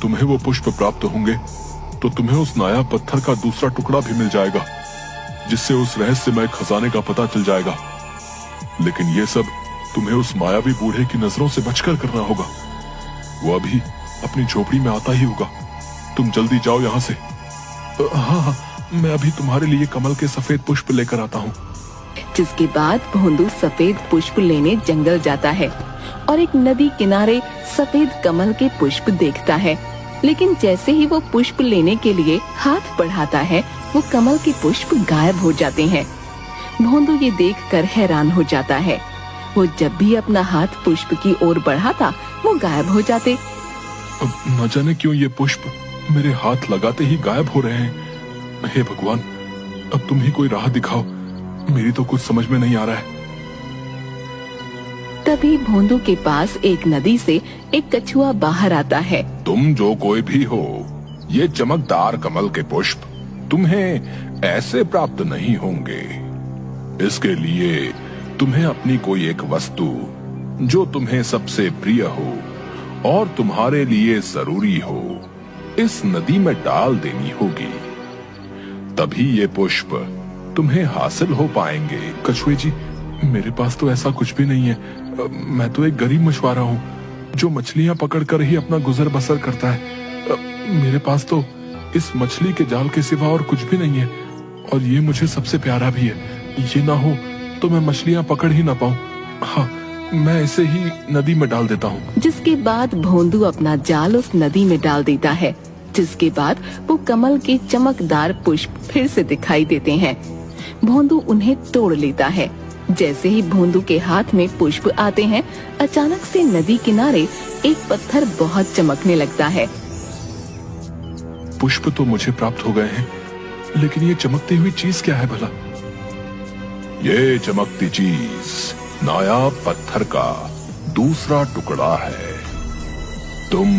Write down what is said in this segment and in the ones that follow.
तुम्हें वो पुष्प प्राप्त होंगे तो तुम्हें उस नायाब पत्थर का दूसरा टुकड़ा भी मिल जाएगा, जिससे उस रहस्यमय खजाने का पता चल जाएगा। लेकिन ये सब तुम्हें उस मायावी बूढ़े की नजरों से बचकर करना होगा। वो अभी अपनी झोपड़ी में आता ही होगा। तुम जल्दी जाओ यहाँ से। हाँ, मैं अभी तुम्हारे लिए कमल के सफेद पुष्प लेकर आता हूँ। जिसके बाद भोंदू सफेद पुष्प लेने जंगल जाता है और एक नदी किनारे सफेद कमल के पुष्प देखता है। लेकिन जैसे ही वो पुष्प लेने के लिए हाथ बढ़ाता है, वो कमल के पुष्प गायब हो जाते हैं। भोंदू ये देखकर हैरान हो जाता है। वो जब भी अपना हाथ पुष्प की ओर बढ़ाता, वो गायब हो जाते। अब न जाने क्यों ये पुष्प मेरे हाथ लगाते ही गायब हो रहे हैं। हे भगवान, अब तुम ही कोई राह दिखाओ, मेरी तो कुछ समझ में नहीं आ रहा है। तभी भोंदू के पास एक नदी से एक कछुआ बाहर आता है। तुम जो कोई भी हो, ये चमकदार कमल के पुष्प तुम्हें ऐसे प्राप्त नहीं होंगे। इसके लिए तुम्हें अपनी कोई एक वस्तु जो तुम्हें सबसे प्रिय हो और तुम्हारे लिए जरूरी हो, इस नदी में डाल देनी होगी। तभी ये पुष्प तुम्हें हासिल हो पाएंगे। कछुए जी, मेरे पास तो ऐसा कुछ भी नहीं है। मैं तो एक गरीब मछुआरा हूँ जो मछलियाँ पकड़कर ही अपना गुजर बसर करता है। मेरे पास तो इस मछली के जाल के सिवा और कुछ भी नहीं है, और ये मुझे सबसे प्यारा भी है। ये ना हो तो मैं मछलियाँ पकड़ ही ना पाऊँ। हाँ, मैं इसे ही नदी में डाल देता हूँ। जिसके बाद भोंदू अपना जाल उस नदी में डाल देता है। जिसके बाद वो कमल के चमकदार पुष्प फिर से दिखाई देते हैं। भोंदू उन्हें तोड़ लेता है। जैसे ही भोंदू के हाथ में पुष्प आते हैं, अचानक से नदी किनारे एक पत्थर बहुत चमकने लगता है। पुष्प तो मुझे प्राप्त हो गए हैं, लेकिन ये चमकती हुई चीज क्या है भला? ये चमकती चीज नायाब पत्थर का दूसरा टुकड़ा है। तुम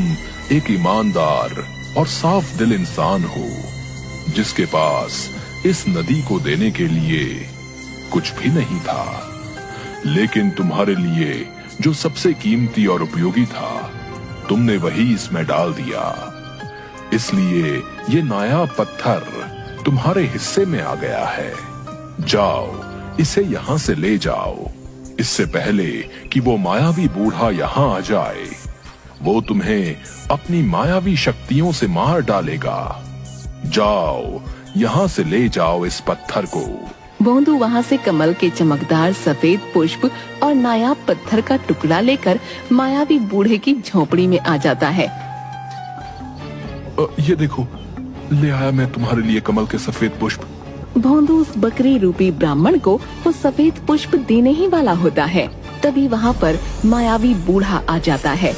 एक ईमानदार और साफ दिल इंसान हो, जिसके पास इस नदी को देने के लिए कुछ भी नहीं था। लेकिन तुम्हारे लिए जो सबसे कीमती और उपयोगी था, तुमने वही इसमें डाल दिया। इसलिए ये नायाब पत्थर तुम्हारे हिस्से में आ गया है। जाओ, इसे यहाँ से ले जाओ, इससे पहले कि वो मायावी बूढ़ा यहाँ आ जाए। वो तुम्हें अपनी मायावी शक्तियों से मार डालेगा। जाओ, यहाँ से ले जाओ इस पत्थर को। भोंदू वहाँ से कमल के चमकदार सफेद पुष्प और नायाब पत्थर का टुकड़ा लेकर मायावी बूढ़े की झोपड़ी में आ जाता है। ये देखो, ले आया मैं तुम्हारे लिए कमल के सफेद पुष्प। भोंदू उस बकरी रूपी ब्राह्मण को वो सफेद पुष्प देने ही वाला होता है। तभी वहाँ पर मायावी बूढ़ा आ जाता है।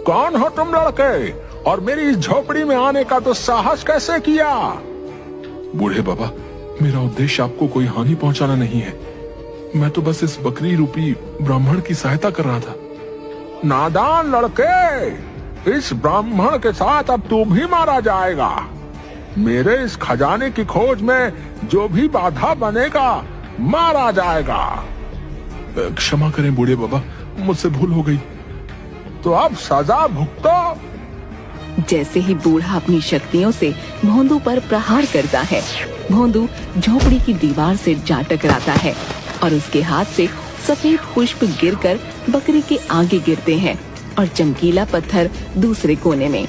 कौन हो तुम लड़के, और मेरी इस झोपड़ी में आने का तो साहस कैसे किया? बूढ़े बाबा, मेरा उद्देश्य आपको कोई हानि पहुंचाना नहीं है। मैं तो बस इस बकरी रूपी ब्राह्मण की सहायता कर रहा था। नादान लड़के, इस ब्राह्मण के साथ अब तू भी मारा जाएगा। मेरे इस खजाने की खोज में जो भी बाधा बनेगा, मारा जाएगा। क्षमा करें बूढ़े बाबा, मुझसे भूल हो गई। तो अब सजा भुगतो। जैसे ही बूढ़ा अपनी शक्तियों से भोंदू पर प्रहार करता है, भोंदू झोपड़ी की दीवार से जा टकराता है और उसके हाथ से सफेद पुष्प गिरकर बकरी के आगे गिरते हैं और चमकीला पत्थर दूसरे कोने में।